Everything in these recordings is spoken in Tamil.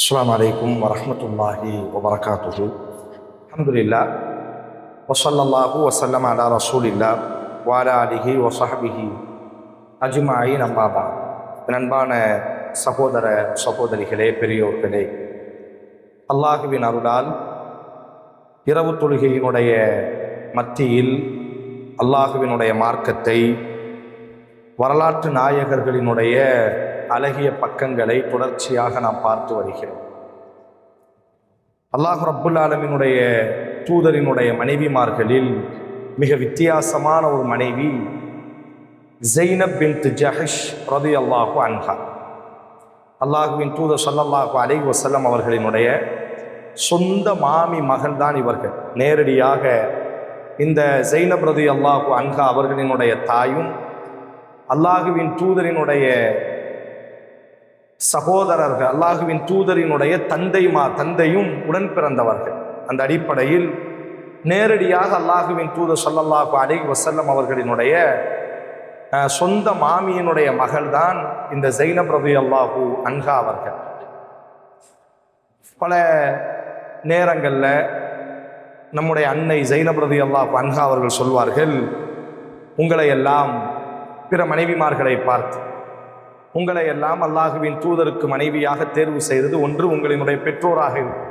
அஸ்ஸலாமு அலைக்கும் வரஹ்மத்துல்லாஹி வபரகாத்துஹு. அல்ஹம்துலில்லாஹ் வஸல்லல்லாஹு வஸல்லம அலா ரசூலில்லாஹ் வ அலா ஆலிஹி வ ஸஹ்பிஹி அஜ்மஈன். அம்மா பஅத். அன்பான சகோதர சகோதரிகளே, பெரியோர்களே, அல்லாஹுவின் அருளால் இரவு தொழுகையினுடைய மத்தியில் அல்லாஹுவினுடைய மார்க்கத்தை, வரலாற்று நாயகர்களினுடைய அழகிய பக்கங்களை தொடர்ச்சியாக நாம் பார்த்து வருகிறோம். அல்லாஹ் ரப்புல் ஆலமீனுடைய தூதரினுடைய மனைவிமார்களில் மிக வித்தியாசமான ஒரு மனைவி ஸைனப் பின்த் ஜஹஷ் ரலியல்லாஹு அன்ஹா. அல்லாஹுவின் தூதர் ஸல்லல்லாஹு அலைஹி வஸல்லம் அவர்களினுடைய சொந்த மாமி மகன் தான் இவர்கள். நேரடியாக இந்த ஸைனப் ரலியல்லாஹு அன்ஹா அவர்களினுடைய தாயும் அல்லாஹுவின் தூதரினுடைய சகோதரர்கள், அல்லாஹுவின் தூதரினுடைய தந்தையும் உடன் பிறந்தவர்கள். அந்த அடிப்படையில் நேரடியாக அல்லாஹுவின் தூதர் ஸல்லல்லாஹு அலைஹி வஸல்லம் அவர்களினுடைய சொந்த மாமியினுடைய மகள் தான் இந்த ஸைனப் ரலியல்லாஹு அன்ஹா அவர்கள். பல நேரங்களில் நம்முடைய அன்னை ஸைனப் ரலியல்லாஹு அன்ஹா அவர்கள் சொல்வார்கள், உங்களை எல்லாம் பிற மனைவிமார்களை பார்த்து உங்களை எல்லாம் அல்லாஹுவின் தூதருக்கு மனைவியாக தேர்வு செய்தது ஒன்று உங்களினுடைய பெற்றோராக இருக்கும்,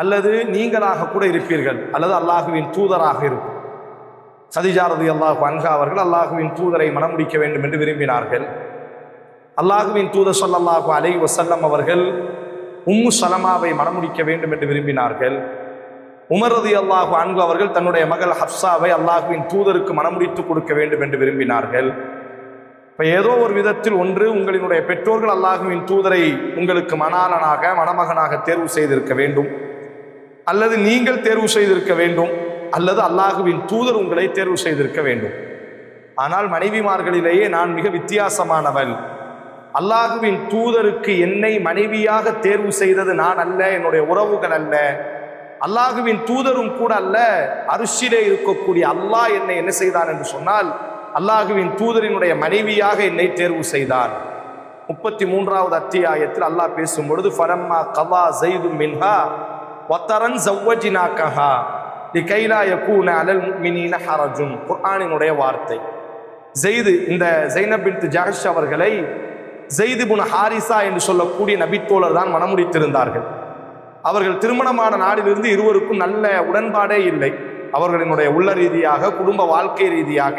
அல்லது நீங்களாக கூட இருப்பீர்கள், அல்லது அல்லாஹுவின் தூதராக இருக்கும். கதீஜா ரலியல்லாஹு அன்ஹா அவர்கள் அல்லாஹுவின் தூதரை மணமுடிக்க வேண்டும் என்று விரும்பினார்கள். அல்லாஹுவின் தூதர் ஸல்லல்லாஹு அலைஹி வஸல்லம் அவர்கள் உம்மு சலமாவை மணமுடிக்க வேண்டும் என்று விரும்பினார்கள். உமர் ரலியல்லாஹு அன்ஹு அவர்கள் தன்னுடைய மகள் ஹப்ஸாவை அல்லாஹுவின் தூதருக்கு மணமுடித்து கொடுக்க வேண்டும் என்று விரும்பினார்கள். இப்போ ஏதோ ஒரு விதத்தில் ஒன்று உங்களினுடைய பெற்றோர்கள் அல்லாஹுவின் தூதரை உங்களுக்கு மணாளனாக மணமகனாக தேர்வு செய்திருக்க வேண்டும், அல்லது நீங்கள் தேர்வு செய்திருக்க வேண்டும், அல்லது அல்லாஹுவின் தூதர் உங்களை தேர்வு செய்திருக்க வேண்டும். ஆனால் மனைவிமார்களிலேயே நான் மிக வித்தியாசமானவள். அல்லாஹுவின் தூதருக்கு என்னை மனைவியாக தேர்வு செய்தது நான் அல்ல, என்னுடைய உறவுகள் அல்ல, அல்லாஹுவின் தூதரும் கூட அல்ல, அர்ஷிலே இருக்கக்கூடிய அல்லாஹ் என்னை என்ன செய்தான் என்று சொன்னால் அல்லாஹுவின் தூதரினுடைய மனைவியாக என்னை தேர்வு செய்தான். 33வது அத்தியாயத்தில் அல்லாஹ் பேசும் பொழுது ஃபலம்மா கவா ஸைது மின்ஹா வதரன் ஸவ்வஜ்னாகஹா லிகைலா யகூன அலல் முஃமினீன ஹரஜுன், குர்ஆனினுடைய வார்த்தை. ஸைது, இந்த ஸைனப் பின்த் ஜஹஷ் அவர்களை ஸைது இப்னு ஹாரிஸா என்று சொல்லக்கூடிய நபித்தோழர் தான் மணமுடித்திருந்தார்கள். அவர்கள் திருமணமான நாடிலிருந்து இருவருக்கும் நல்ல உடன்பாடே இல்லை. அவர்களினுடைய உள்ள ரீதியாக, குடும்ப வாழ்க்கை ரீதியாக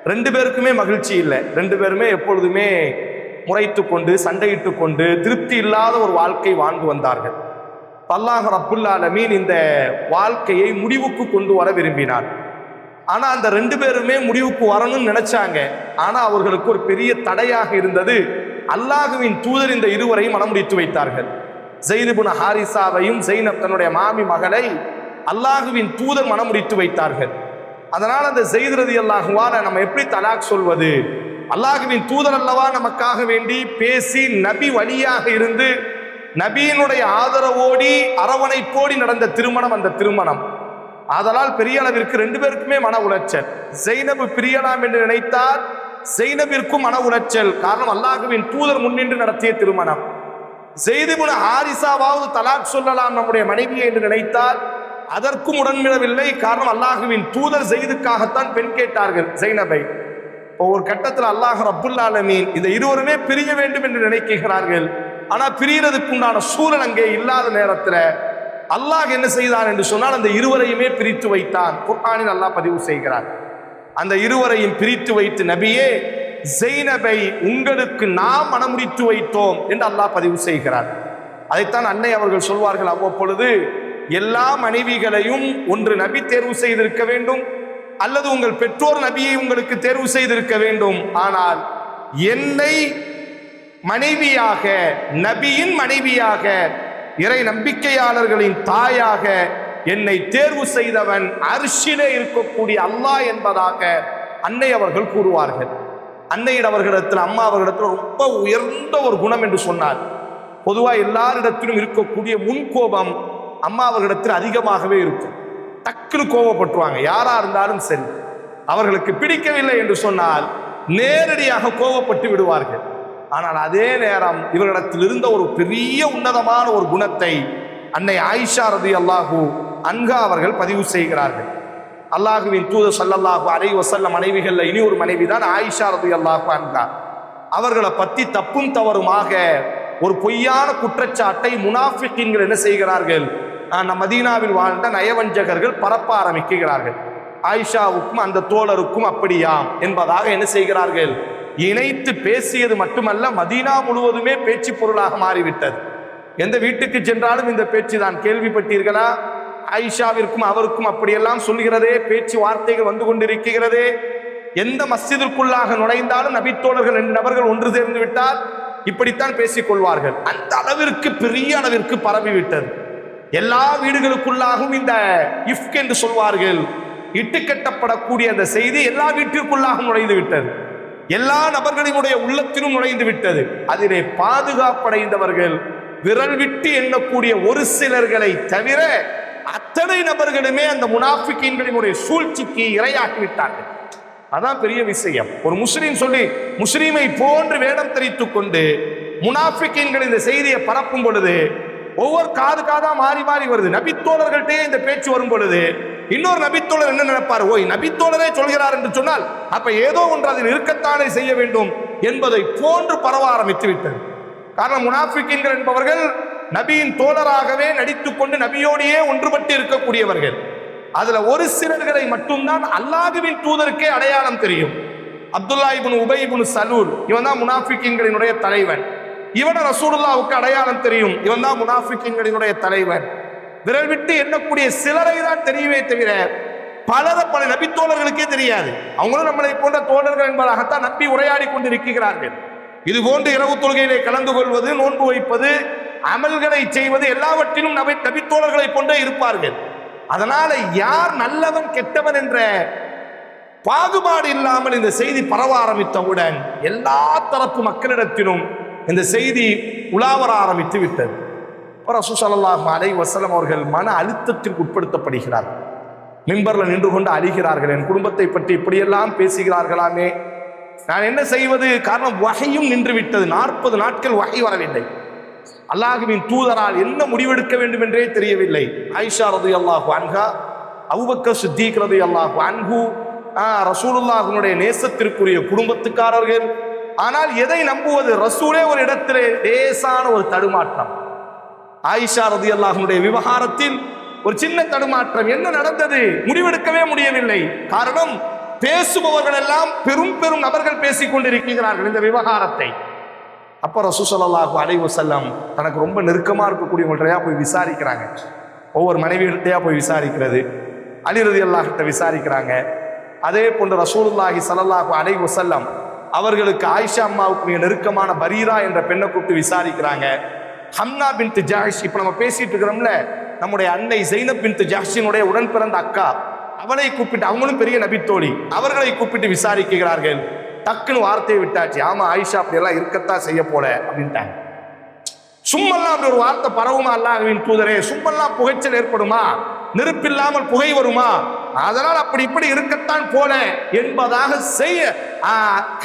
ரெண்டு பேருக்குமே மகிழ்ச்சி இல்லை. ரெண்டு பேருமே எப்பொழுதுமே முறைத்து கொண்டு, சண்டையிட்டு கொண்டு, திருப்தி இல்லாத ஒரு வாழ்க்கை வாழ்ந்து வந்தார்கள். அல்லாஹ் ரப்புல் ஆலமீன் இந்த வாழ்க்கையை முடிவுக்கு கொண்டு வர விரும்பினார். ஆனால் அந்த ரெண்டு பேருமே முடிவுக்கு வரணும்னு நினைச்சாங்க. ஆனால் அவர்களுக்கு ஒரு பெரிய தடையாக இருந்தது. அல்லாஹுவின் தூதர் இந்த இருவரையும் மணமுடித்து வைத்தார்கள். ஸைது இப்னு ஹாரிஸாவையும் ஸைனப் தன்னுடைய மாமி மகளை அல்லாஹுவின் தூதர் மணமுடித்து வைத்தார்கள். அதனால் அந்த ஸைது ரலியல்லாஹு அன்ஹு நம்ம எப்படி தலாக் சொல்வது? அல்லாஹுவின் தூதர் அல்லவா நமக்காக வேண்டி பேசி நபி வழியாக இருந்து நபியினுடைய ஆதரவோடி அரவணைப்போடி நடந்த திருமணம் அந்த திருமணம். ஆதலால் பெரிய அளவிற்கு ரெண்டு பேருக்குமே மன உளைச்சல். ஸைனப் பிரியலாம் என்று நினைத்தால் ஸைனபிற்கும் மன உளைச்சல். காரணம், அல்லாஹுவின் தூதர் முன்னின்று நடத்திய திருமணம். ஸைது இப்னு ஹாரிஸாவாவது தலாக் சொல்லலாம் நம்முடைய மனைவியை என்று நினைத்தால் அதற்கும் உடன்பிடவில்லை. காரணம், அல்லாஹுவின் தூதர் ஸைதுக்காகத்தான் பெண் கேட்டார்கள் ஸைனபை. ஒரு கட்டத்தில் அல்லாஹ் ரப்புல் ஆலமீன் இந்த இருவருமே பிரிய வேண்டும் என்று நினைக்கிறார்கள். ஆனால் பிரியறதுக்கு உண்டான சூழல் அங்கே இல்லாத நேரத்தில் அல்லாஹ் என்ன செய்தான் என்று சொன்னால் அந்த இருவரையுமே பிரித்து வைத்தான். குர்ஆனில் அல்லாஹ் பதிவு செய்கிறார். அந்த இருவரையும் பிரித்து வைத்து, நபியே, ஸைனபை உங்களுக்கு நாம் மணமுடித்து வைத்தோம் என்று அல்லாஹ் பதிவு செய்கிறார். அதைத்தான் அன்னை அவர்கள் சொல்வார்கள், அவ்வப்பொழுது எல்லா மனைவிகளையும் ஒன்று நபி தேர்வு செய்திருக்க வேண்டும், அல்லது உங்கள் பெற்றோர் நபியை உங்களுக்கு தேர்வு செய்திருக்க வேண்டும். ஆனால் என்னை மனைவியாக, நபியின் மனைவியாக, இறை நம்பிக்கையாளர்களின் தாயாக என்னை தேர்வு செய்தவன் அர்ஷிலே இருக்கக்கூடிய அல்லாஹ் என்பதாக அன்னை அவர்கள் கூறுவார்கள். அன்னையிட அவர்களிடத்தில், அம்மா அவர்களிடத்தில் ரொம்ப உயர்ந்த ஒரு குணம் என்று சொன்னார். பொதுவாக எல்லாரிடத்திலும் இருக்கக்கூடிய முன்கோபம் அம்மா அவர்களிடத்தில் அதிகமாகவே இருக்கும். டக்குன்னு கோபப்பட்டுருவாங்க. யாரா இருந்தாலும் சரி, அவர்களுக்கு பிடிக்கவில்லை என்று சொன்னால் நேரடியாக கோபப்பட்டு விடுவார்கள். ஆனால் அதே நேரம் இவரிடத்தில் இருந்த ஒரு பெரிய உன்னதமான ஒரு குணத்தை அன்னை ஆயிஷா ரலியல்லாஹு அன்ஹா அவர்கள் பதிவு செய்கிறார்கள். அல்லாஹுவின் தூதர் ஸல்லல்லாஹு அலைஹி வஸல்லம் மனைவிகள்ல இனி ஒரு மனைவி தான் ஆயிஷா ரலியல்லாஹு அன்ஹா. அவர்களை பற்றி தப்பும் தவறுமாக ஒரு பொய்யான குற்றச்சாட்டை முனாஃபிகீன்கள் என்ன செய்கிறார்கள், மதீனாவில் வாழ்ந்த நயவஞ்சகர்கள் பரப்ப ஆரம்பிக்கிறார்கள். ஆயிஷாவுக்கும் அந்த தோழருக்கும் அப்படியாம் என்பதாக என்ன செய்கிறார்கள், இணைத்து பேசியது மட்டுமல்ல, மதீனா முழுவதுமே பேச்சு பொருளாக மாறிவிட்டது. எந்த வீட்டுக்கு சென்றாலும் இந்த பேச்சு தான். கேள்விப்பட்டீர்களா, ஆயிஷாவிற்கும் அவருக்கும் அப்படியெல்லாம் சொல்கிறதே, பேச்சு வார்த்தைகள் வந்து கொண்டிருக்கிறதே. எந்த மஸ்ஜிதிற்குள்ளாக நுழைந்தாலும் நபித்தோழர்கள் 2 நபர்கள் ஒன்று சேர்ந்து விட்டால் இப்படித்தான் பேசிக் கொள்வார்கள். அந்த அளவிற்கு பெரிய அளவிற்கு பரவிவிட்டது. எல்லா வீடுகளுக்குள்ளாகவும் இந்த இஃப்க் என்று சொல்வார்கள், இட்டுக்கட்டப்படக்கூடிய அந்த செய்தி எல்லா வீட்டிற்குள்ளாக நுழைந்து விட்டது. எல்லா நபர்களினுடைய உள்ளத்திலும் நுழைந்து விட்டது. அதிலே பாதுகாப்படைந்தவர்கள் விரல் விட்டு எண்ணக்கூடிய ஒரு சிலர்களை தவிர அத்தனை நபர்களுமே அந்த முனாஃபிகீன்களினுடைய சூழ்ச்சிக்கு இரையாகிவிட்டார்கள். அதான் பெரிய விஷயம். ஒரு முஸ்லீம் சொல்லி முஸ்லீமை போன்று வேடம் தரித்துக் கொண்டு முனாஃபிகீன்கள் இந்த செய்தியை பரப்பும் பொழுது ஒவ்வொரு காதா மாறி மாறி வருது. நபித்தோழர்கள்ட்டே இந்த பேச்சு வரும் பொழுது இன்னொரு நபித்தோழர் என்ன நினைப்பார், ஓய் நபித்தோழரே சொல்கிறார் என்று சொன்னால் அப்ப ஏதோ ஒன்று அதில் இருக்கத்தானே செய்ய வேண்டும் என்பதை போன்று பரவ ஆரம்பித்து விட்டது. காரணம், முனாஃபிகீன்கள் என்பவர்கள் நபியின் தோழராகவே நடித்துக் கொண்டு நபியோடையே ஒன்றுபட்டு இருக்கக்கூடியவர்கள். அதுல ஒரு சிலர்களை மட்டும்தான் அல்லாஹ்வின் தூதருக்கே அடையாளம் தெரியும். அப்துல்லா இப்னு உபை இப்னு சலூல், இவன் தான் முனாஃபிகீன்களினுடைய தலைவன். இவன ரசூலுல்லாஹ்வுக்கு அடையாளம் தெரியும், இவன் தான் முனாஃபிகீன்களினுடைய தலைவன். விரல் விட்டு எண்ணக்கூடிய சிலரை தான் தெரியுமே தவிர பல நபித்தோழர்களுக்கே தெரியாது. அவங்களும் நம்மளை போன்ற தோழர்கள் என்பதாகத்தான் நம்பி உரையாடி கொண்டிருக்கிறார்கள். இது போன்று இரவு தொழுகையிலே கலந்து கொள்வது, நோன்பு வைப்பது, அமல்களை செய்வது எல்லாவற்றிலும் நபித்தோழர்களை போன்றே இருப்பார்கள். அதனால யார் நல்லவன் கெட்டவன் என்ற பாகுபாடு இல்லாமல் இந்த செய்தி பரவ ஆரம்பித்தவுடன் எல்லா தரப்பு மக்களிடத்திலும் இந்த செய்தி உலாவர ஆரம்பித்து விட்டது. ரசூல் ஸல்லல்லாஹு அலைஹி வஸல்லம் அவர்கள் மன அழுத்தத்திற்கு உட்படுத்தப்படுகிறார். மிம்பர்ல நின்று கொண்டு அழுகிறார்கள். என் குடும்பத்தை பற்றி இப்படியெல்லாம் பேசுகிறார்களாமே, நான் என்ன செய்வது? காரணம், வஹையும் நின்று விட்டது. 40 நாட்கள் வஹை வரவில்லை. அல்லாஹ்வின் தூதரால் என்ன முடிவெடுக்க வேண்டும் என்றே தெரியவில்லை. ஆயிஷா ரலியல்லாஹு அன்ஹா, அபூபக்கர் சித்தீக் ரலியல்லாஹு அன்ஹு, ரசூலுல்லாஹ்வுடைய நேசத்திற்குரிய குடும்பத்துக்காரர்கள். ஆனால் எதை நம்புவது? ரசூலே ஒரு இடத்திலே லேசான ஒரு தடுமாற்றம். ஆயிஷா ரலியல்லாஹுடைய விவகாரத்தில் ஒரு சின்ன தடுமாற்றம். என்ன நடந்தது? முடிவெடுக்கவே முடியவில்லை. காரணம், பேசுபவர்கள் எல்லாம் பெரும் நபர்கள் பேசிக் கொண்டிருக்கிறார்கள் இந்த விவகாரத்தை. அப்ப ரசூல் ஸல்லல்லாஹு அலைஹி வஸல்லம் தனக்கு ரொம்ப நெருக்கமா இருக்கக்கூடியவங்கள்ட்டையா போய் விசாரிக்கிறாங்க. ஒவ்வொரு மனைவிகிட்டையா போய் விசாரிக்கிறது, அலி ரலியல்லாஹு கிட்ட விசாரிக்கிறாங்க. அதே போன்று ரசூலுல்லாஹி ஸல்லல்லாஹு அலைஹி வஸல்லம் அவர்களுக்கு ஆயிஷா அம்மாவுக்கு மிக நெருக்கமான பரீரா என்ற பெண்ணை கூப்பிட்டு விசாரிக்கிறாங்க. ஹம்னா பின்த் ஜஹஷ், இப்ப நம்ம பேசிட்டு இருக்கிறோம்ல, நம்முடைய அன்னை ஸைனப் பின்த் ஜஹ்ஷினுடைய உடன் பிறந்த அக்கா, அவளை கூப்பிட்டு, அவங்களும் பெரிய நபித்தோழி, அவர்களை கூப்பிட்டு விசாரிக்கிறார்கள். டக்குன்னு வார்த்தையை விட்டாச்சு, ஆமா ஆயிஷா அப்படியெல்லாம் இருக்கத்தான் செய்ய போல அப்படின்ட்டாங்க. சும்மெல்லாம் அப்படி ஒரு வார்த்தை பரவுமா அல்லாஹ்வின் தூதரே? சும்மெல்லாம் புகைச்சல் ஏற்படுமா? நெருப்பில்லாமல் புகை வருமா? அதனால் அப்படி இப்படி இருக்கத்தான் போல என்பதாக செய்ய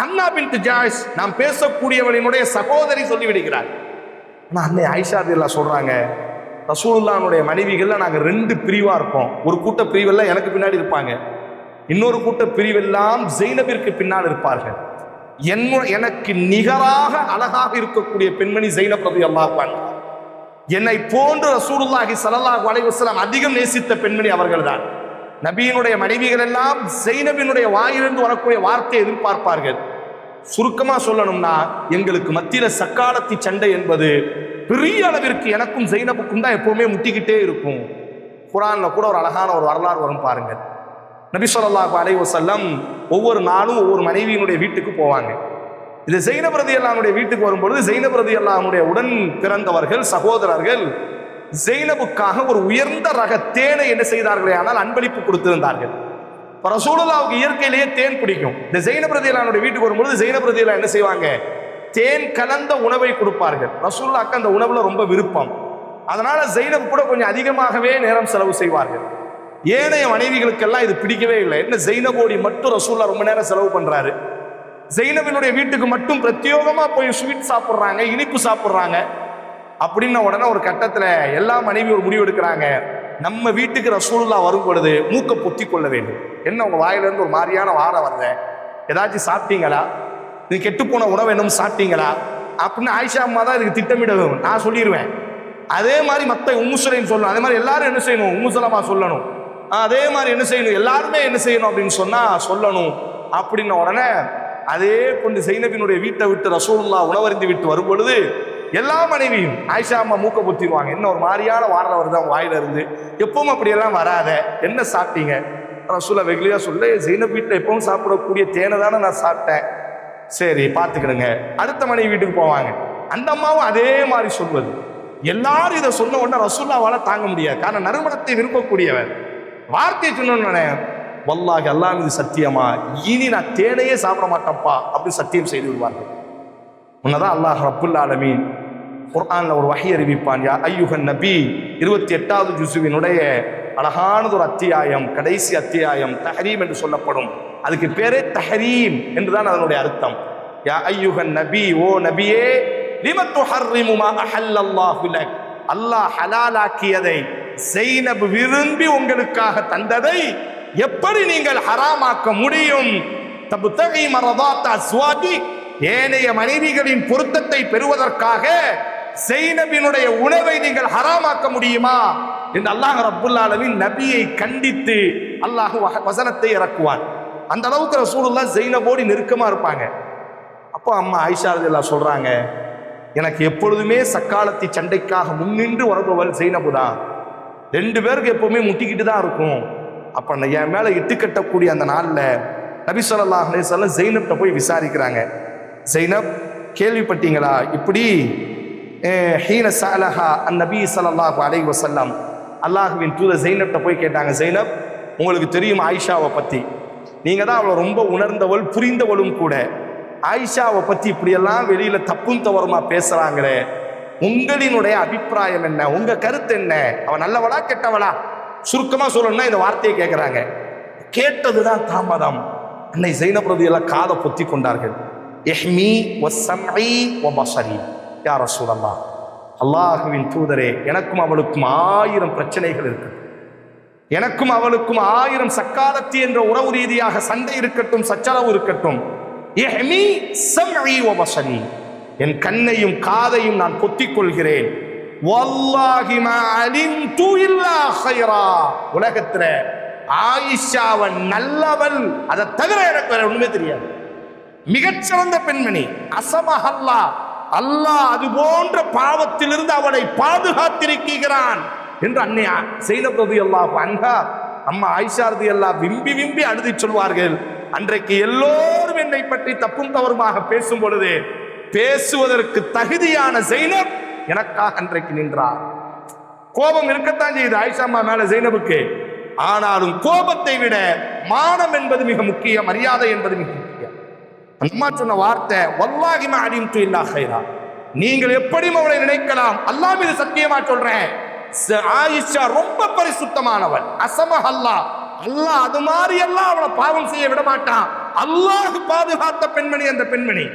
ஹம்னா பின்த் ஜஹஷ், நாம் பேசக்கூடியவளினுடைய சகோதரி சொல்லிவிடுகிறார். ஆனால் அன்னை ஆயிஷா ரலியல்லாஹு சொல்றாங்க, ரசூலுல்லாஹ்வுடைய மனைவிகள்ல நாங்க 2 பிரிவா இருப்போம். ஒரு கூட்ட பிரிவெல்லாம் எனக்கு பின்னாடி இருப்பாங்க, இன்னொரு கூட்ட பிரிவெல்லாம் ஸைனபிற்கு பின்னால் இருப்பார்கள். எனக்கு நிகராக அழகாக இருக்கக்கூடிய பெண்மணி ஸைனப் ரலியல்லாஹு அன்ஹா. என்னை போன்று ரசூலுல்லாஹி ஸல்லல்லாஹு அலைஹி வஸல்லம் அதிகம் நேசித்த பெண்மணி அவர்கள்தான். நபியினுடைய மனைவிகள் எல்லாம் ஸைனபினுடைய வாயிலிருந்து வரக்கூடிய வார்த்தையை எதிர்பார்ப்பார்கள். சுருக்கமா சொல்லணும்னா, எங்களுக்கு மத்தியில சக்காலத்தி சண்டை என்பது பெரிய அளவிற்கு எனக்கும் ஸைனபுக்கும் தான் எப்பவுமே முட்டிக்கிட்டே இருக்கும். குர்ஆன்ல கூட ஒரு அழகான ஒரு வரலாறு வரும் பாருங்க. நபி ஸல்லல்லாஹு அலைஹி வஸல்லம் ஒவ்வொரு நாளும் ஒவ்வொரு மனைவியினுடைய வீட்டுக்கு போவாங்க. இது ஸைனப் ரலியல்லாஹுடைய வீட்டுக்கு வரும்பொழுது ஸைனப் ரலியல்லாஹுடைய உடன் பிறந்தவர்கள் சகோதரர்கள் ஸைனபுக்காக ஒரு உயர்ந்த ரக தேனை என்ன செய்தார்களே ஆனால் அன்பளிப்பு கொடுத்திருந்தார்கள். ரசூலுல்லாஹ்வுக்கு இயற்கையிலேயே தேன் பிடிக்கும். இந்த ஸைனப் ரலியல்லாஹுடைய வீட்டுக்கு வரும்பொழுது ஸைனப் ரலியல்லாஹு என்ன செய்வாங்க, தேன் கலந்த உணவை கொடுப்பார்கள். ரசூலுல்லாஹ்க்கு அந்த உணவுல ரொம்ப விருப்பம். அதனால ஸைனப் கூட கொஞ்சம் அதிகமாகவே நேரம் செலவு செய்வார்கள். ஏனைய மனைவிகளுக்கெல்லாம் இது பிடிக்கவே இல்லை. என்ன ஸைனபோடி மட்டும் ரசூலுல்லாஹ் ரொம்ப நேரம் செலவு பண்றாரு, ஜைனபினுடைய வீட்டுக்கு மட்டும் பிரத்யோகமா போய் ஸ்வீட் சாப்பிட்றாங்க, இனிப்பு சாப்பிட்றாங்க. அப்படின்ன உடனே ஒரு கட்டத்துல எல்லா மனைவி ஒரு முடிவு எடுக்கிறாங்க, நம்ம வீட்டுக்கு ரசூலுல்லாஹ் வரும் பொழுது மூக்க பொத்தி கொள்ள வேண்டும். என்ன உங்க வாயில இருந்து ஒரு மாதிரியான வாரம் வருது, ஏதாச்சும் சாப்பிட்டீங்களா, நீ கெட்டு போன உணவு என்னும் சாப்பிட்டீங்களா அப்படின்னு ஆயிஷா அம்மா தான் இதுக்கு திட்டமிடவும் நான் சொல்லிடுவேன். அதே மாதிரி மற்ற உம்மு சுலைம் சொல்லணும், அதே மாதிரி எல்லாரும் என்ன செய்யணும், உம்மு சலமா சொல்லணும், அதே மாதிரி என்ன செய்யணும், எல்லாருமே என்ன செய்யணும் அப்படின்னு சொன்னா சொல்லணும். அப்படின்ன உடனே அதே கொண்டு ஜைனபினுடைய வீட்டை விட்டு ரசூலுல்லாஹ் உணவருந்தி விட்டு வரும் பொழுது எல்லா மனைவியும் ஆயிஷா அம்மா மூக்க பொத்திடுவாங்க. என்ன ஒரு மாதிரியான வாரம் வருது அவங்க வாயில இருந்து, எப்பவும் அப்படியெல்லாம் வராத, என்ன சாப்பிட்டீங்க? ரசூலுல்லாஹ் வெகுளியா சொல்ல, ஜைனப் வீட்டில் எப்பவும் சாப்பிடக்கூடிய தேனை தானே நான் சாப்பிட்டேன். சரி பார்த்துக்கிடுங்க. அடுத்த மனைவி வீட்டுக்கு போவாங்க, அந்த அம்மாவும் அதே மாதிரி சொல்வது. எல்லாரும் இதை சொன்ன உடனே ரசூலுல்லாஹ்வால தாங்க முடியாது. காரணம் நறுமணத்தை விரும்பக்கூடியவர். வார்த்தையை சொன்னோன்னே வல்லாஹி அல்லாஹ் மீது சத்தியமா இனி நான் தேனையே சாப்பிட மாட்டேன்ப்பா அப்படி சத்தியம் செய்து விடுவார்கள். உன்னதான் அல்லாஹ் ரப்புல் ஆலமீன் குர்ஆன்ல ஒரு வஹி அறிவிப்பான். யா அய்யுஹன் நபி 28வது ஜுஸுவினுடைய அழகானது ஒரு அத்தியாயம், கடைசி அத்தியாயம் தஹரீம் என்று சொல்லப்படும். அதுக்கு பேரே தஹரீம் என்றுதான் அதனுடைய அர்த்தம். யா அய்யுஹன் நபி, ஓ நபியே, லிம துஹர்ரிமு மா அஹல்லல்லாஹு லக், அல்லாஹ் ஹலாலாக்கியதை ஸைனப் விரும்பி உங்களுக்காக தந்ததை எப்படி நீங்கள் ஹராமாக்க முடியும்? தப்தகி மரதாத் அஸ்வாதி, ஏனைய மனைவிகளின் பொருத்தத்தை பெறுவதற்காக ஸைனபினுடைய உணவை நீங்கள் ஹராமாக்க முடியுமா என்று அல்லாஹ் ரப்புல் ஆலமீன் நபியை கண்டித்து அல்லாஹ் வசனத்தை இறக்குவான். அந்த அளவுக்கு ரசூலுல்லாஹ் ஸைனபோடு நெருக்கமா இருப்பாங்க. அப்போ அம்மா ஆயிஷா ரலியல்லாஹு சொல்றாங்க, எனக்கு எப்பொழுதுமே சக்காலத்தி சண்டைக்காக முன்னின்று வருபவள் ஸைனபு தான். 2 பேருக்கு எப்பவுமே முட்டிக்கிட்டு தான் இருக்கும். அப்ப என் மேல இட்டு கட்டக்கூடிய அந்த நாள்ல நபி ஸல்லல்லாஹு அலைஹி வஸல்லம் ஸைனப்ட்ட போய் விசாரிக்கிறாங்க. ஸைனப், கேள்விப்பட்டீங்களா இப்படி ஹீன ஸஅலஹா அன்-நபி ஸல்லல்லாஹு அலைஹி வஸல்லம், அல்லாஹ்வின் தூதர் ஸைனப்ட்ட போய் கேட்டாங்க, ஸைனப் உங்களுக்கு தெரியும் ஆயிஷாவை பத்தி, நீங்க தான் அவளை ரொம்ப உணர்ந்தவள் புரிந்தவளும் கூட, ஆயிஷாவை பத்தி இப்படியெல்லாம் வெளியில தப்பும் தவறுமா பேசுறாங்களே, உங்களினுடைய அபிப்பிராயம் என்ன, உங்க கருத்து என்ன, அவ நல்லவளா கெட்டவளா? சுருக்கமா சொல்லணும்னா இந்த வார்த்தையை கேட்கிறாங்க. கேட்டதுதான் தாமதம். அன்னை ஸைனப் ரலியல்லாஹு காதை பொத்தி கொண்டார்கள். இஹ்மி வஸ்ஸம்இ வபஸரி, யா ரசூலல்லாஹ், அல்லாஹ்வின் தூதரே, எனக்கும் அவளுக்கும் 1000 பிரச்சனைகள் இருக்கு, எனக்கும் அவளுக்கும் 1000 சக்காலத்தி என்ற உறவு ரீதியாக சண்டை இருக்கட்டும், சச்சரவு இருக்கட்டும். இஹ்மி ஸம்இ வபஸரி, என் கண்ணையும் காதையும் நான் பொத்திக் கொள்கிறேன். வல்லாஹி மா அலிம்து இல்லா கைரா, உலகத்துல ஆயிஷாவன் நல்லவள் அதை தவிர எனக்கு வேற ஒண்ணுமே தெரியாது. மிகச்சிறந்த பெண்மணி, அசமஹல்லா, அல்லாஹ் அது போன்ற பாவத்திலிருந்து அவளை பாதுகாத்திருக்கிறான் என்று அன்னை ஸைனப் ரலியல்லாஹு அன்ஹா அம்மா ஆயிஷா ரலியல்லாஹு விம்பி விம்பி அழுதி சொல்வார்கள். அன்றைக்கு எல்லோரும் என்னை பற்றி தப்பும் தவறுமாக பேசும் பொழுது பேசுவதற்கு தகுதியான ஸைனப் எனக்காக அன்றைக்கு நின்றார். கோபம் இருக்கத்தான் செய்யுது ஆயிஷா அம்மா மேல ஸைனபுக்கு, ஆனாலும் கோபத்தை விட மானம் என்பது மிக முக்கியம், மரியாதை என்பது மிக முக்கியம். அம்மா சொன்ன வார்த்தை, வல்லாஹி மா அலிம்து இல்லா கைரா, நீங்கள் எப்படியும் அவளை நினைக்கலாம், அல்லாஹ் மீது சத்தியமா சொல்றேன், ஆயிஷா ரொம்ப பரிசுத்தமானவள், அசமஹல்லா, அல்லாஹ் அது மாதிரி எல்லாம் அவளை பாவம் செய்ய விட மாட்டான், அல்லாஹ் பாதுகாத்த பெண்மணி அந்த பெண்மணி.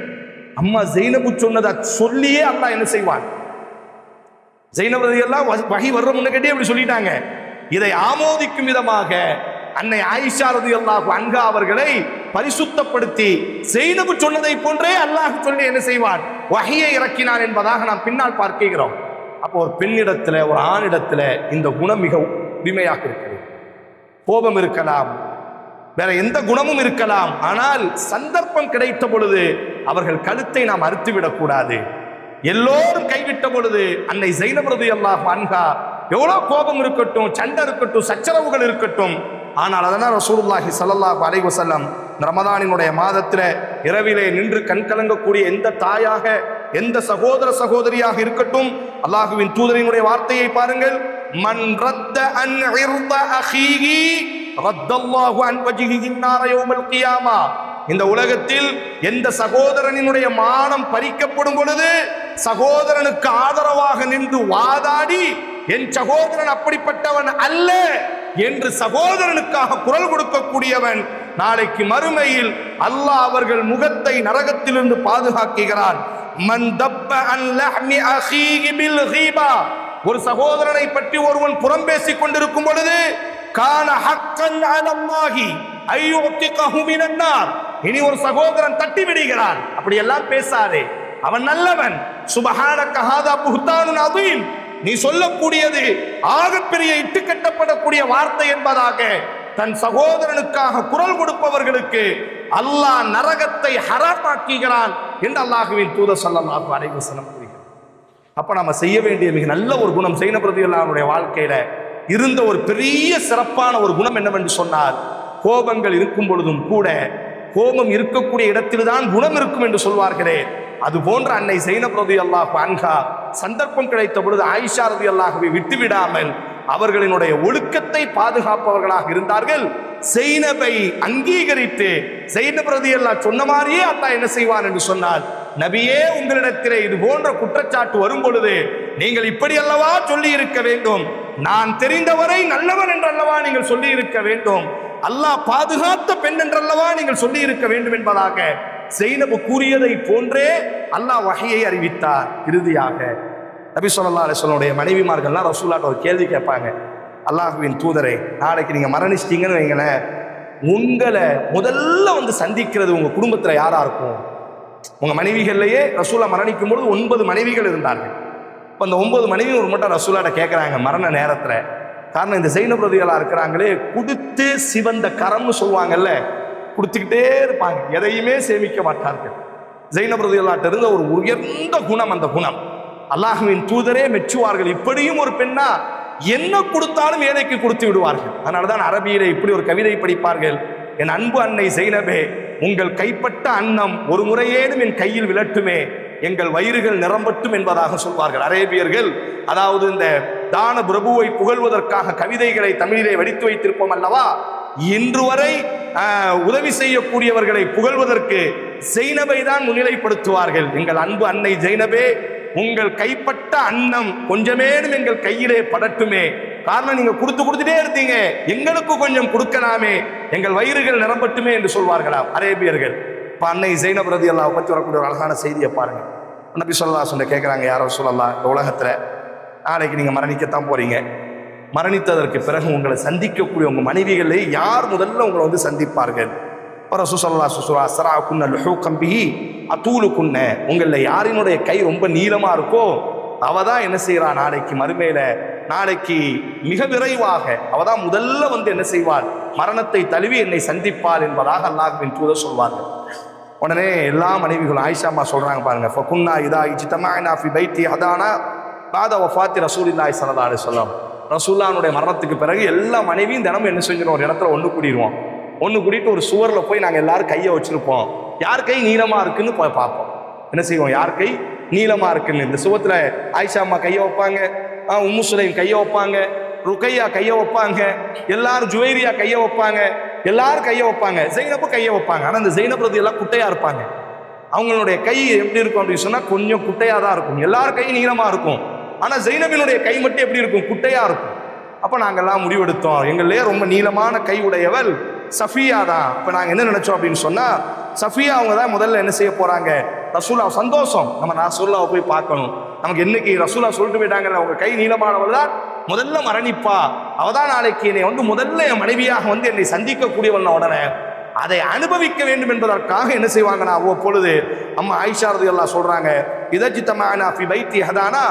அம்மா ஸைனபு சொன்னதை சொல்லியே அல்லாஹ் என்ன செய்வான்? ஸைனப் ரலியல்லாஹு வஹி வர்ற முன்னக்கே அப்படி சொல்லிட்டாங்க. இதை ஆமோதிக்கும் விதமாக அன்னை ஆயிஷா ரலியல்லாஹு அன்ஹா அவர்களை பரிசுத்தப்படுத்தி ஸைனபு சொன்னதை போன்றே அல்லாஹ் சொல்லி என்ன செய்வான்? வஹியை இறக்கினான் என்பதாக நாம் பின்னால் பார்க்கிறோம். அப்போ ஒரு பெண்ணிடத்துல ஒரு ஆணிடத்துல இந்த குணம் மிக உரிமையாக இருக்கிறது. கோபம் இருக்கலாம், வேற எந்த குணமும் இருக்கலாம், ஆனால் சந்தர்ப்பம் கிடைத்த பொழுது அவர்கள் கழுத்தை நாம் அறுத்துவிடக் கூடாது. எல்லோரும் கைவிட்ட பொழுது அன்னை ஸைனப் ரலியல்லாஹு அன்ஹா எவ்வளவு கோபம் இருக்கட்டும், சண்டை இருக்கட்டும், சச்சரவுகள் இருக்கட்டும், ஆனால் அதனால் ரசூலுல்லாஹி ஸல்லல்லாஹு அலைஹி வஸல்லம் ரமதானினுடைய மாதத்துல இரவிலே நின்று கண் கலங்கக்கூடிய எந்த தாயாக, எந்த சகோதர சகோதரியாக இருக்கட்டும், அல்லாஹ்வின் தூதரினுடைய வார்த்தையை பாருங்கள், மன் ரத்த அன் இர்த அஹீஹி ரத்தல்லாஹு அன் வஜ்ஹிஹி நார யௌமல் கியாமா. இந்த உலகத்தில் எந்த சகோதரனினுடைய மானம் பறிக்கப்படும் பொழுது சகோதரனுக்கு ஆதரவாக என்று வாதாடி என் சகோதரன் அப்படிப்பட்டவன் அல்ல என்று சகோதரனுக்காக குரல் கொடுக்கக்கூடியவன் நாளைக்கு மறுமையில் அல்லாஹ் அவர்கள் முகத்தை நரகத்திலிருந்து பாதுகாக்கிறான். மன் தப்ப அன் லஹ்மி அஹீஹி பில் கீபா, ஒரு சகோதரனை பற்றி ஒருவன் புறம் பேசிக் கொண்டிருக்கும் பொழுது கான ஹக்கன் அலல்லாஹி ஐயுத்திகஹு மினன் நார், இனி ஒரு சகோதரன் தட்டி விடுகிறான், அப்படி எல்லாம் பேசாதே, அவன் நல்லவன், சுபஹானக ஹாதா புஹ்தானுன் அதீம், நீ சொல்லக்கூடியது ஆகப்பெரிய இட்டு கட்டப்படக்கூடிய வார்த்தை என்பதாக தன் சகோதரனுக்காக குரல் கொடுப்பவர்களுக்கு அல்லாஹ் நரகத்தை ஹராமாக்குகிறான் என்று அல்லாஹ்வின் தூதர் ஸல்லல்லாஹு அலைஹி வஸல்லம் கூறுகிறார். அப்ப நம்ம செய்ய வேண்டிய மிக நல்ல ஒரு குணம், ஸைனப் ரலியல்லாஹு அன்ஹுடைய வாழ்க்கையில இருந்த ஒரு பெரிய சிறப்பான ஒரு குணம் என்னவென்று சொன்னால், கோபங்கள் இருக்கும் பொழுதும் கூட கோபம் இருக்கக்கூடிய இடத்தில்தான் குணம் இருக்கும் என்று சொல்வார்களே, அது போன்ற அன்னை ஸைனப் ரலியல்லாஹு அன்ஹா சந்தர்ப்பம் கிடைத்த பொழுது ஆயிஷா ரலியல்லாஹுவை விட்டுவிடாமல் அவர்களினுடைய ஒழுக்கத்தை பாதுகாப்பவர்களாக இருந்தார்கள். ஸைனபை அங்கீகரித்து ஸைனப் ரலியல்லாஹு சொன்ன மாதிரியே அல்லாஹ் என்ன செய்வான் என்று சொன்னால், நபியே உங்களிடத்திலே இது போன்ற குற்றச்சாட்டு வரும் பொழுது நீங்கள் இப்படி அல்லவா சொல்லி இருக்க வேண்டும், நான் தெரிந்தவரை நல்லவன் என்றல்லவா நீங்கள் சொல்லி இருக்க வேண்டும், அல்லாஹ் பாதுகாத்த பெண் என்றல்லவா நீங்கள் சொல்லி இருக்க வேண்டும் என்பதாக ஸைனப் கூறியதை போன்றே அல்லாஹ் வஹீயை அறிவித்தார். இறுதியாக நபி ஸல்லல்லாஹு அலைஹி வஸல்லம் மனைவிமார்கள்லாம் ரசூலுல்லாஹ்ட்ட ஒரு கேள்வி கேட்பாங்க, அல்லாஹ்வின் தூதரை, நாளைக்கு நீங்க மரணிச்சிட்டீங்கன்னு வைங்களேன், உங்களை முதல்ல வந்து சந்திக்கிறது உங்க குடும்பத்துல யாரா இருக்கும்? உங்க மனைவிகள்லயே ரசூலுல்லாஹ் மரணிக்கும் பொழுது 9 மனைவிகள் இருந்தார்கள். இப்போ அந்த 9 மனைவி ஒரு மட்டும் ரசூலுல்லாஹ்ட்ட கேட்குறாங்க மரண நேரத்துல. காரணம், இந்த ஸைனப் ரலியல்லாஹு இருக்கிறாங்களே, கொடுத்து சிவந்த கரம்னு சொல்லுவாங்கல்ல, கொடுத்துக்கிட்டே இருப்பாங்க, எதையுமே சேமிக்க மாட்டார்கள். ஸைனப் ரலியல்லாஹு இருந்த ஒரு உயர்ந்த குணம், அந்த குணம் அல்லாஹ்வின் தூதரே மெச்சுவார்கள். இப்படியும் ஒரு பெண்ணா, என்ன கொடுத்தாலும் ஏழைக்கு கொடுத்து விடுவார்கள். அதனாலதான் அரபியிலே இப்படி ஒரு கவிதை படிப்பார்கள், என் அன்பு அன்னை ஸைனபே, உங்கள் கைப்பட்ட அன்னம் ஒரு முறையேனும் என் கையில் விழட்டுமே, எங்கள் வயிறுகள் நிரம்பட்டும் என்பதாக சொல்வார்கள் அரேபியர்கள். அதாவது இந்த தான பிரபுவை புகழ்வதற்காக கவிதைகளை தமிழிலே வடித்து வைத்திருப்போம் அல்லவா, இன்று வரை உதவி செய்யக்கூடியவர்களை புகழ்வதற்கு ஸைனபை தான் முன்னிலைப்படுத்துவார்கள். எங்கள் அன்பு அன்னை ஸைனபே, உங்கள் கைப்பட்ட அன்னம் கொஞ்சமேனும் எங்கள் கையிலே படட்டுமே, காரணம் நீங்க கொடுத்துட்டே இருந்தீங்க, எங்களுக்கு கொஞ்சம் கொடுக்கலாமே, எங்கள் வயிறுகள் நிரம்பட்டுமே என்று சொல்வார்களாம் அரேபியர்கள். இப்போ அன்னை ஸைனப் ரலியல்லாஹு பற்றி வரக்கூடிய ஒரு அழகான செய்தியை பாருங்க. நபி ஸல்லல்லாஹு அலைஹி வஸல்லம் கேட்குறாங்க, யார் ரசூலல்லாஹ், இந்த உலகத்தில் நாளைக்கு நீங்கள் மரணிக்கத்தான் போறீங்க, மரணித்ததற்கு பிறகு உங்களை சந்திக்கக்கூடிய உங்கள் மனைவிகளே யார் முதல்ல உங்களை வந்து சந்திப்பார்கள்? ரசூல் ஸல்லல்லாஹு அலைஹி வஸல்லம் அஸ்ராகுன்ன லுஹூகம் பிஹி அதூலுகுன்ன, உங்களில் யாரினுடைய கை ரொம்ப நீளமாக இருக்கோ அவ தான் என்ன செய்கிறா, நாளைக்கு மறுமையில, நாளைக்கு மிக விரைவாக அவ தான் முதல்ல வந்து என்ன செய்வாள், மரணத்தை தழுவி என்னை சந்திப்பாள் என்பதாக அல்லாஹ்வின் தூதர் சொல்வார்கள். உடனே எல்லா மனைவிகளும் ஆயிஷா அம்மா சொல்றாங்க பாருங்க, ஃபகுன்னா இதா இஜ்தமஅனா ஃபி பைத்தி ஹதானா பாத வஃபாத்தி ரசூலில்லாஹி ஸல்லல்லாஹு அலைஹி வஸல்லம், ரசூலுல்லாஹ்வுடைய மரணத்துக்கு பிறகு எல்லா மனைவியும் தினமும் என்ன செஞ்சிடும், ஒரு இடத்துல ஒன்று கூடிடுவோம். ஒன்று கூட்டிட்டு ஒரு சுவரில் போய் நாங்கள் எல்லாரும் கையை வச்சிருப்போம், யார் கை நீளமாக இருக்குன்னு போய் பார்ப்போம். என்ன செய்வோம், யார் கை நீளமாக இருக்குன்னு. இந்த சுவத்தில் ஆயிஷா அம்மா கையை வைப்பாங்க, உம்மு சுலைம் கையை வைப்பாங்க, ருக்கையா கையை வைப்பாங்க, எல்லாரும் ஜுவைரியா கையை வைப்பாங்க, எல்லாரும் கையை வைப்பாங்க, ஸைனப்பு கையை வைப்பாங்க. ஆனால் இந்த ஸைனப் ரலியல்லாஹு குட்டையாக இருப்பாங்க. அவங்களுடைய கை எப்படி இருக்கும் அப்படின்னு சொன்னால் கொஞ்சம் குட்டையாக தான் இருக்கும். எல்லாரும் கை நீளமாக இருக்கும், ஆனால் ஸைனபினுடைய கை மட்டும் எப்படி இருக்கும், குட்டையாக இருக்கும். அப்போ நாங்கள்லாம் முடிவெடுத்தோம், எங்களே ரொம்ப நீளமான கை உடையவள் சஃபியா தான். இப்போ நாங்கள் என்ன நினைச்சோம் அப்படின்னு சொன்னால், சஃபியா அவங்க தான் முதல்ல என்ன செய்ய போகிறாங்க, ரசூலுல்லாஹ் சந்தோஷம், நம்ம ரசூலுல்லாஹ் போய் பார்க்கணும், நமக்கு என்னைக்கு ரசூலுல்லாஹ் சொல்லிட்டு போயிட்டாங்கல்ல, அவங்க கை நீளமானவள் தான் முதல்ல மரணிப்பா, அவள் தான் நாளைக்கு என்னை வந்து முதல்ல என் மனைவியாக வந்து என்னை சந்திக்கக்கூடியவள். உடனே அதை அனுபவிக்க வேண்டும் என்பதற்காக என்ன செய்வாங்கன்னா, அவ்வப்பொழுது அம்மா ஆயிஷா ரலியல்லாஹு சொல்கிறாங்க, இதஜ்தமஅனா ஃபி பைத்தி ஹதானா,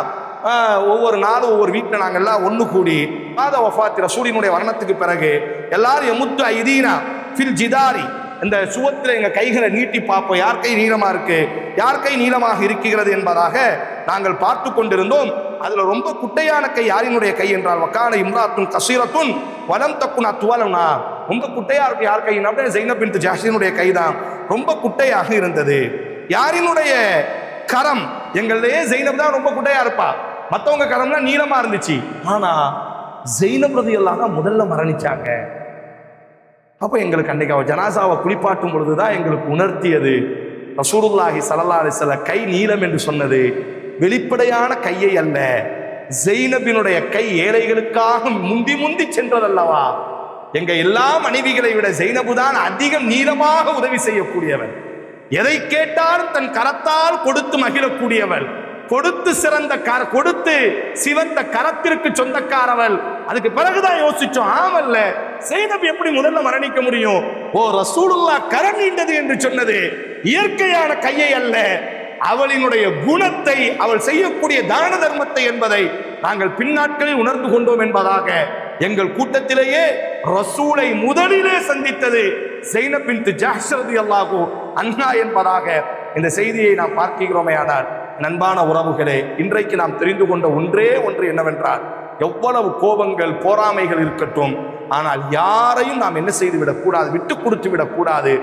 ஒவ்வொரு நாளும் ஒவ்வொரு வீட்டில் நாங்கள் எல்லாம் ஒன்று கூடி பாத வஃபாத்தி ரசூலினுடைய மரணத்துக்கு பிறகு எல்லாரும் எமுத்து ஐதீனா ஃபில் ஜிதாரி, இந்த சுவத்தில் எங்கள் கைகளை நீட்டி பார்ப்போம், யார் கை நீளமாக இருக்கு, யார் கை நீளமாக இருக்கிறது என்பதாக நாங்கள் பார்த்து கொண்டிருந்தோம். அதில் ரொம்ப குட்டையான கை யாரினுடைய கை என்றால், வக்கான இம்ராத்துன் கசீரத்துன் வலம் தக்குன் அத்துவலனா, ரொம்ப குட்டையாக இருக்கு யார் கையினா, ஸைனப் பின்த் ஜஹ்ஷினுடைய கை தான் ரொம்ப குட்டையாக இருந்தது. யாரினுடைய கரம், எங்களிலேயே ஸைனப் தான் ரொம்ப குட்டையா இருப்பா, மற்றவங்க கரம்லாம் நீளமா இருந்துச்சு, ஆனா ஸைனப் ரலியல்லாஹு தான் முதல்ல மரணிச்சாங்க. அப்போ எங்களுக்கு அன்னைக்கு அவ ஜனாசாவை குளிப்பாட்டும் பொழுதுதான் எங்களுக்கு உணர்த்தியது, ரசூலுல்லாஹி ஸல்லல்லாஹு அலைஹி வஸல்லம் கை நீளம் என்று சொன்னது வெளிப்படையான கையை அல்ல. ஜெய்னபினுடைய கை ஏழைகளுக்காக முந்தி முந்தி சென்றதல்லவா. எங்க எல்லா மனைவிகளை விட ஜெய்னபு தான் அதிகம் நீளமாக உதவி செய்யக்கூடியவன். எதை கேட்டாலும் தன் கரத்தால் கொடுத்து மகிழக்கூடியவள், கொடுத்து கொடுத்து சிவந்த கரத்திற்கு சொந்தக்காரவள். அதுக்கு பிறகுதான் யோசிச்சோம், ஆமல்ல ஜெய்னப் எப்படி முதல்ல மரணிக்க முடியும்? ஓ, ரசூலுல்லாஹ் கரம் நீண்டது என்று சொன்னது இயற்கையான கையை அல்ல, அவளினுடைய குணத்தை, அவள் செய்யக்கூடிய தான தர்மத்தை என்பதை நாங்கள் பின்னாட்களில் உணர்ந்து கொண்டோம் என்பதாக எங்கள் கூட்டத்திலேயே ரசூலை முதலிலே சந்தித்தது ஸைனப் பின்த் ஜஹ்ஷ் ரலியல்லாஹு அன்ஹா என்பதாக இந்த செய்தியை நாம் பார்க்கிறோமே. ஆனால் அன்பான உறவுகளே, இன்றைக்கு நாம் தெரிந்து கொண்ட ஒன்றே ஒன்று என்னவென்றால், எவ்வளவு கோபங்கள் பொறாமைகள் இருக்கட்டும், ஆனால் யாரையும் நாம் என்ன செய்து விடக்கூடாது, விட்டு கொடுத்து விடக்கூடாது.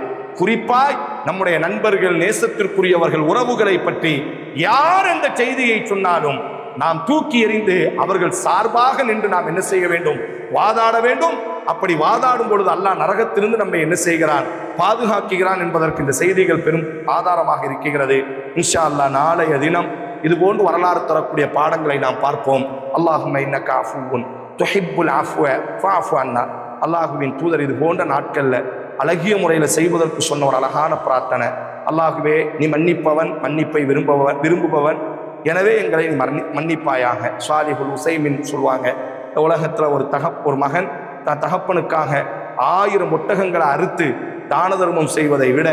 குறிப்பாய் நம்முடைய நண்பர்கள், நேசத்திற்குரியவர்கள், உறவுகளை பற்றி யார் எந்த செய்தியை சொன்னாலும் நாம் தூக்கி எறிந்து அவர்கள் சார்பாக நின்று நாம் என்ன செய்ய வேண்டும், வாதாட வேண்டும். அப்படி வாதாடும் பொழுது அல்லாஹ் நரகத்திலிருந்து நம்மை என்ன செய்கிறான், பாதுகாக்கிறான் என்பதற்கு இந்த செய்திகள் பெரும் ஆதாரமாக இருக்கிறது. இன்ஷா அல்லாஹ் நாளைய தினம் இது போன்று வரலாறு தரக்கூடிய பாடங்களை நாம் பார்ப்போம். அல்லாஹும்ம இன்னக அஃபுவுன் துஹிப்புல் அஃப்வ ஃபஅஃபு அன்னா. அல்லாஹுவின் தூதர் இது போன்ற நாட்கள்ல அழகிய முறையில் செய்வதற்கு சொன்ன ஒரு அழகான பிரார்த்தனை. அல்லாஹுவே, நீ மன்னிப்பவன், மன்னிப்பை விரும்புபவன், எனவே எங்களை நீ மன்னிப்பாயாக. ஸாலிஹுல் உஸைமின் சொல்லுவாங்க, உலகத்தில் ஒரு மகன் தன் தகப்பனுக்காக 1000 ஒட்டகங்களை அறுத்து தான தர்மம் செய்வதை விட,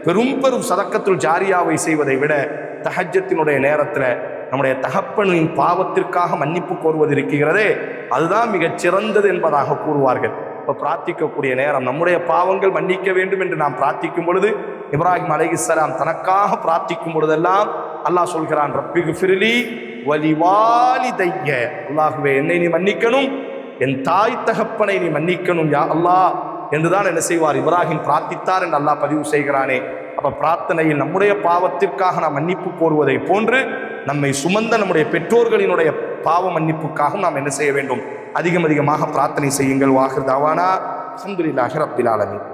பெரும் சதக்கத்துல் ஜாரியாவை செய்வதை விட, தஹஜ்ஜத்தினுடைய நேரத்தில் நம்முடைய தகப்பனின் பாவத்திற்காக மன்னிப்பு கோருவது இருக்கிறதே, அதுதான் மிகச் சிறந்தது என்பதாக கூறுவார்கள். இப்போ பிரார்த்திக்கக்கூடிய நேரம், நம்முடைய பாவங்கள் மன்னிக்க வேண்டும் என்று நாம் பிரார்த்திக்கும் பொழுது, இப்ராஹிம் அலைஹிஸ்ஸலாம் தனக்காக பிரார்த்திக்கும் பொழுதெல்லாம் அல்லாஹ் சொல்கிறான், ரப்பிக்ஃபிர்லி வலிவாலிதைய, அல்லாஹுவே என்னை நீ மன்னிக்கணும், என் தாய் தகப்பனை நீ மன்னிக்கணும் யா அல்லாஹ் என்றுதான் என்ன செய்வார், இப்ராஹிம் பிரார்த்தித்தார் என்று அல்லாஹ் பதிவு செய்கிறானே. அப்ப பிரார்த்தனையில் நம்முடைய பாவத்திற்காக நாம் மன்னிப்பு கோருவதை போன்று நம்மை சுமந்த நம்முடைய பெற்றோர்களினுடைய பாவ மன்னிப்புக்காக நாம் என்ன செய்ய வேண்டும், அதிகமாக பிரார்த்தனை செய்யுங்கள். வாஹிர் தாவானா அல்ஹம்துலில்லாஹி ரப்பில் ஆலமீன்.